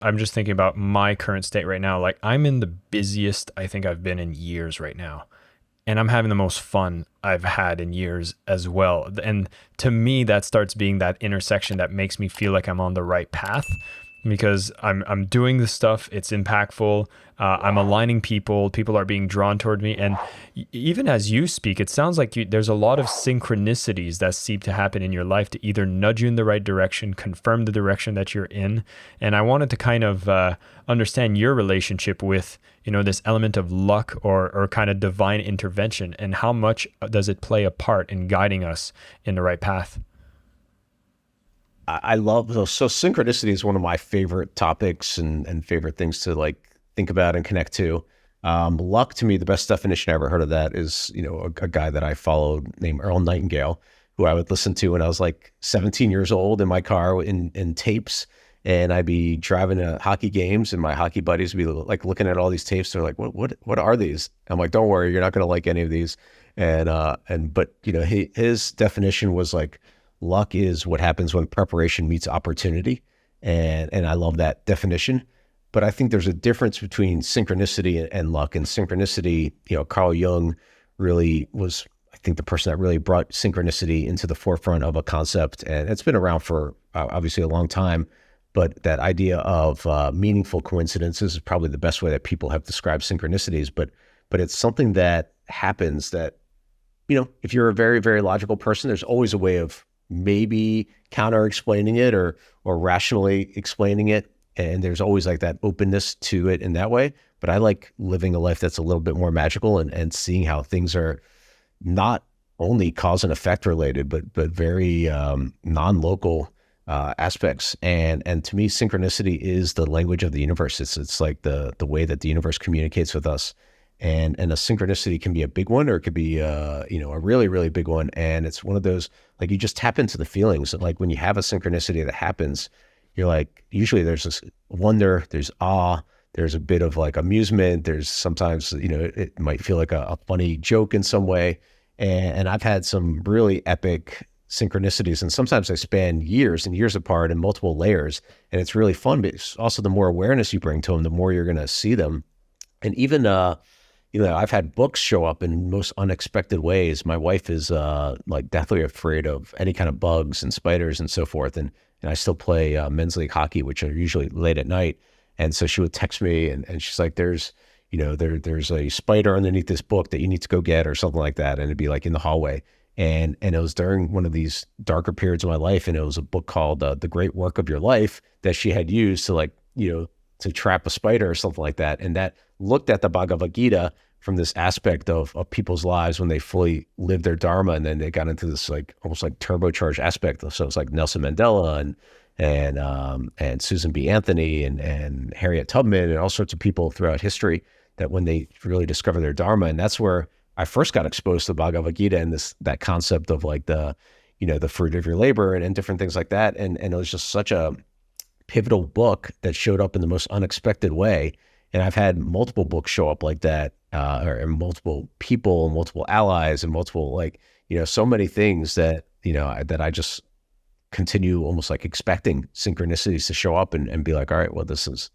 I'm just thinking about my current state right now. Like I'm in the busiest I think I've been in years right now. And I'm having the most fun I've had in years as well. And to me, that starts being that intersection that makes me feel like I'm on the right path because I'm doing this stuff. It's impactful. I'm aligning people. People are being drawn toward me. And even as you speak, it sounds like there's a lot of synchronicities that seem to happen in your life to either nudge you in the right direction, confirm the direction that you're in. And I wanted to kind of understand your relationship with this element of luck or kind of divine intervention, and how much does it play a part in guiding us in the right path? I love so synchronicity is one of my favorite topics and favorite things to like think about and connect to. Luck to me, the best definition I ever heard of that is, a guy that I followed named Earl Nightingale, who I would listen to when I was like 17 years old in my car in tapes. And I'd be driving to hockey games and my hockey buddies would be like looking at all these tapes. They're like, what are these? I'm like, don't worry, you're not going to like any of these. But his definition was like, luck is what happens when preparation meets opportunity. And I love that definition. But I think there's a difference between synchronicity and luck. And synchronicity, Carl Jung really was, I think, the person that really brought synchronicity into the forefront of a concept. And it's been around for obviously a long time. But that idea of meaningful coincidences is probably the best way that people have described synchronicities. But it's something that happens that, if you're a very, very logical person, there's always a way of maybe counter explaining it or rationally explaining it. And there's always like that openness to it in that way. But I like living a life that's a little bit more magical and seeing how things are not only cause and effect related, but very non-local aspects. And to me, synchronicity is the language of the universe. It's like the way that the universe communicates with us. And a synchronicity can be a big one, or it could be a really, really big one. And it's one of those, like, you just tap into the feelings. Like when you have a synchronicity that happens, you're like, usually there's this wonder, there's awe, there's a bit of like amusement. There's sometimes, it might feel like a funny joke in some way. And I've had some really epic synchronicities, and sometimes they span years and years apart and multiple layers. And it's really fun, but it's also the more awareness you bring to them, the more you're going to see them. And even, I've had books show up in most unexpected ways. My wife is like deathly afraid of any kind of bugs and spiders and so forth. And I still play men's league hockey, which are usually late at night. And so she would text me and she's like, there's a spider underneath this book that you need to go get or something like that. And it'd be like in the hallway. And it was during one of these darker periods of my life. And it was a book called The Great Work of Your Life that she had used to to trap a spider or something like that. And that looked at the Bhagavad Gita from this aspect of people's lives when they fully lived their dharma. And then they got into this like almost like turbocharged aspect. So it's like Nelson Mandela and Susan B. Anthony and Harriet Tubman and all sorts of people throughout history that when they really discover their dharma. And that's where I first got exposed to the Bhagavad Gita and that concept of like the fruit of your labor and different things like that. And it was just such a pivotal book that showed up in the most unexpected way. And I've had multiple books show up like that, or multiple people, multiple allies, and multiple so many things that that I just continue almost like expecting synchronicities to show up and be like, all right, well, this is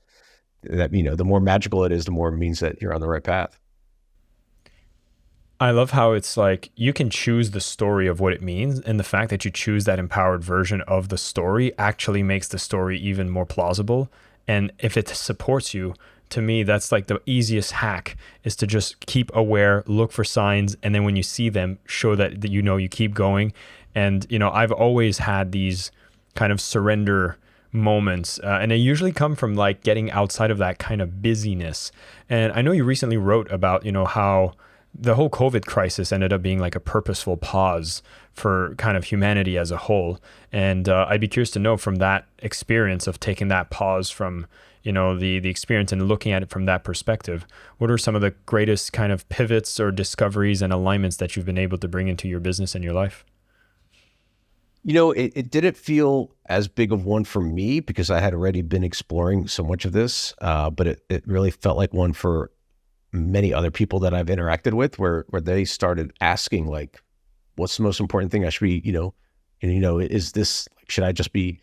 that. The more magical it is, the more it means that you're on the right path. I love how it's like you can choose the story of what it means, and the fact that you choose that empowered version of the story actually makes the story even more plausible. And if it supports you, to me, that's like the easiest hack, is to just keep aware, look for signs, and then when you see them, show that you keep going. And I've always had these kind of surrender moments, and they usually come from like getting outside of that kind of busyness. And I know you recently wrote about how the whole COVID crisis ended up being like a purposeful pause for kind of humanity as a whole. And I'd be curious to know, from that experience of taking that pause from, the experience and looking at it from that perspective, what are some of the greatest kind of pivots or discoveries and alignments that you've been able to bring into your business and your life? It didn't feel as big of one for me because I had already been exploring so much of this, but it really felt like one for many other people that I've interacted with, where they started asking like, what's the most important thing I should be, is this, should I just be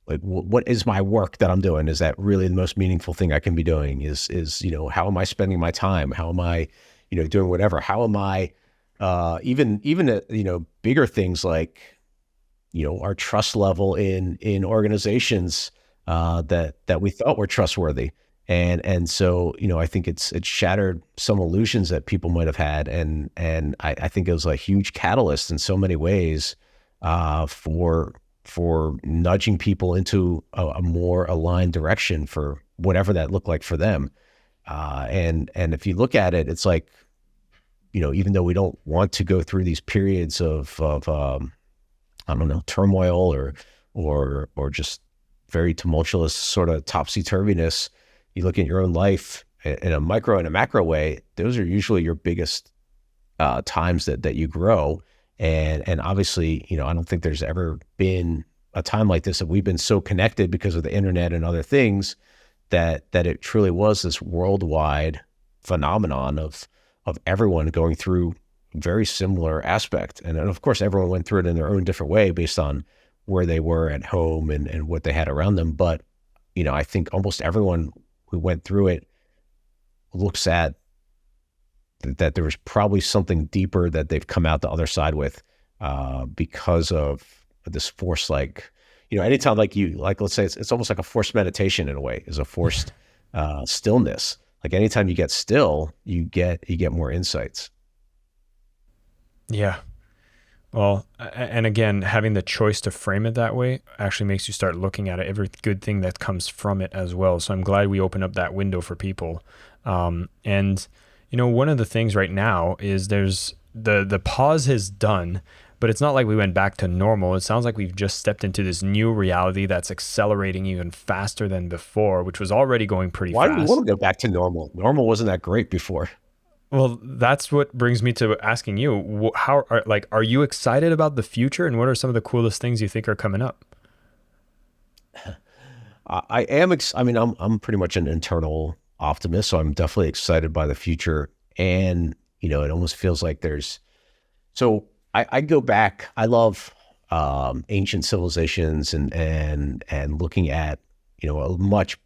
like what is my work that I'm doing? Is that really the most meaningful thing I can be doing? Is, you know, how am I spending my time? How am I, you know, doing whatever? How am I, even at, you know, bigger things like, you know, our trust level in organizations that we thought were trustworthy. And so, you know, I think it's shattered some illusions that people might have had. And I think it was a huge catalyst in so many ways for nudging people into a more aligned direction for whatever that looked like for them. And if you look at it, it's like, you know, even though we don't want to go through these periods of I don't know, turmoil or just very tumultuous sort of topsy-turviness, you look at your own life in a micro and a macro way, those are usually your biggest times that you grow. And obviously, you know, I don't think there's ever been a time like this that we've been so connected because of the internet and other things that it truly was this worldwide phenomenon of everyone going through very similar aspect. And of course, everyone went through it in their own different way based on where they were at home and what they had around them. But, you know, I think almost everyone who went through it looks at that there was probably something deeper that they've come out the other side with because of this force, like, you know, anytime like let's say it's almost like a forced meditation in a way, is a forced stillness. Like anytime you get still, you get more insights. Yeah. Well, and again, having the choice to frame it that way actually makes you start looking at it, every good thing that comes from it as well. So I'm glad we open up that window for people. And, you know, one of the things right now is there's the pause is done, but it's not like we went back to normal. It sounds like we've just stepped into this new reality that's accelerating even faster than before, which was already going pretty Why fast. do we want to go back to normal? Normal wasn't that great before. Well, that's what brings me to asking you, are you excited about the future, and what are some of the coolest things you think are coming up? I am. I mean, I'm pretty much an internal optimist, so I'm definitely excited by the future. And you know, it almost feels like there's. So I go back. I love ancient civilizations and looking at, you know, a much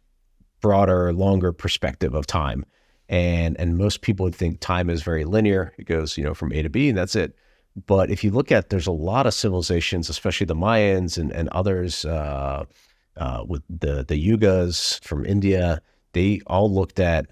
broader, longer perspective of time. And most people would think time is very linear. It goes, you know, from A to B and that's it. But if you look at, there's a lot of civilizations, especially the Mayans and others with the Yugas from India, they all looked at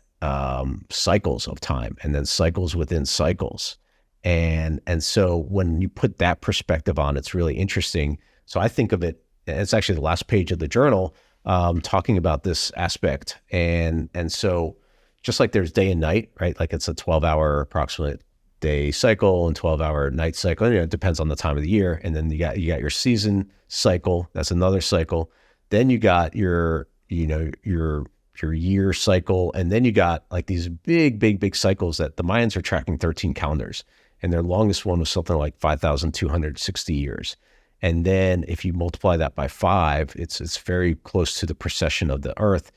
cycles of time and then cycles within cycles. And so when you put that perspective on, it's really interesting. So I think of it, it's actually the last page of the journal, talking about this aspect. And so just like there's day and night, right? Like it's a 12-hour approximate day cycle and 12-hour night cycle. You know, it depends on the time of the year. And then you got your season cycle. That's another cycle. Then you got your year cycle. And then you got like these big cycles that the Mayans are tracking 13 calendars. And their longest one was something like 5,260 years. And then if you multiply that by 5, it's very close to the precession of the Earth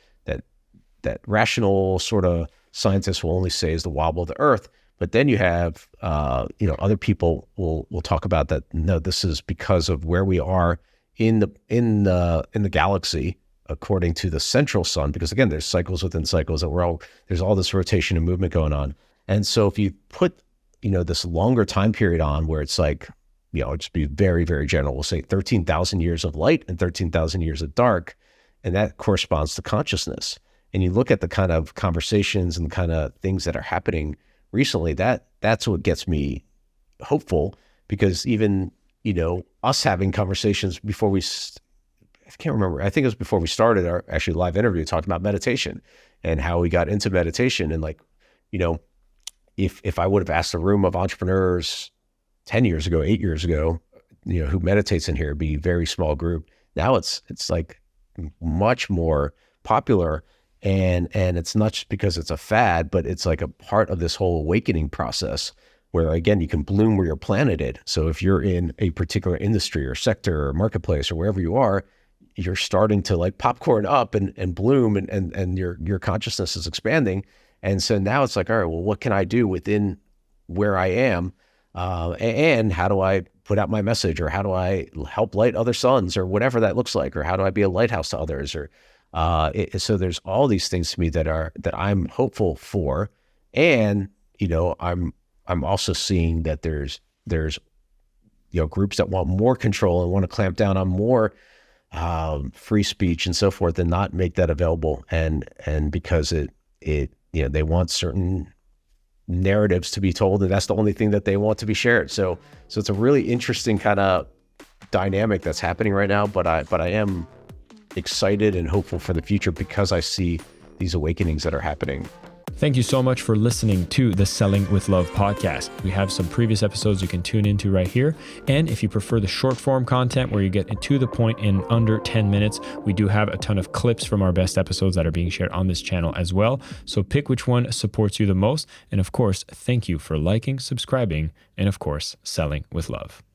that rational sort of scientists will only say is the wobble of the Earth. But then you have, other people will talk about that. No, this is because of where we are in the galaxy, according to the central sun. Because again, there's cycles within cycles that there's all this rotation and movement going on. And so if you put, this longer time period on where it's like, just be very, very general, we'll say 13,000 years of light and 13,000 years of dark, and that corresponds to consciousness. And you look at the kind of conversations and the kind of things that are happening recently, that's what gets me hopeful, because even, us having conversations before I can't remember, I think it was before we started our actually live interview, talking about meditation and how we got into meditation. And like, if I would have asked a room of entrepreneurs 10 years ago, 8 years ago, who meditates in here, it'd be a very small group. Now it's like much more popular. And it's not just because it's a fad, but it's like a part of this whole awakening process where, again, you can bloom where you're planted. So if you're in a particular industry or sector or marketplace or wherever you are, you're starting to like popcorn up and bloom and your consciousness is expanding. And so now it's like, all right, well, what can I do within where I am? And how do I put out my message, or how do I help light other suns, or whatever that looks like, or how do I be a lighthouse to others, or so there's all these things to me that I'm hopeful for. And I'm also seeing that there's groups that want more control and want to clamp down on more free speech and so forth, and not make that available, and because they want certain narratives to be told, and that's the only thing that they want to be shared. So it's a really interesting kind of dynamic that's happening right now, but I am excited and hopeful for the future because I see these awakenings that are happening. Thank you so much for listening to the Selling with Love podcast. We have some previous episodes you can tune into right here. And if you prefer the short form content where you get to the point in under 10 minutes, we do have a ton of clips from our best episodes that are being shared on this channel as well. So pick which one supports you the most. And of course, thank you for liking, subscribing, and of course, selling with love.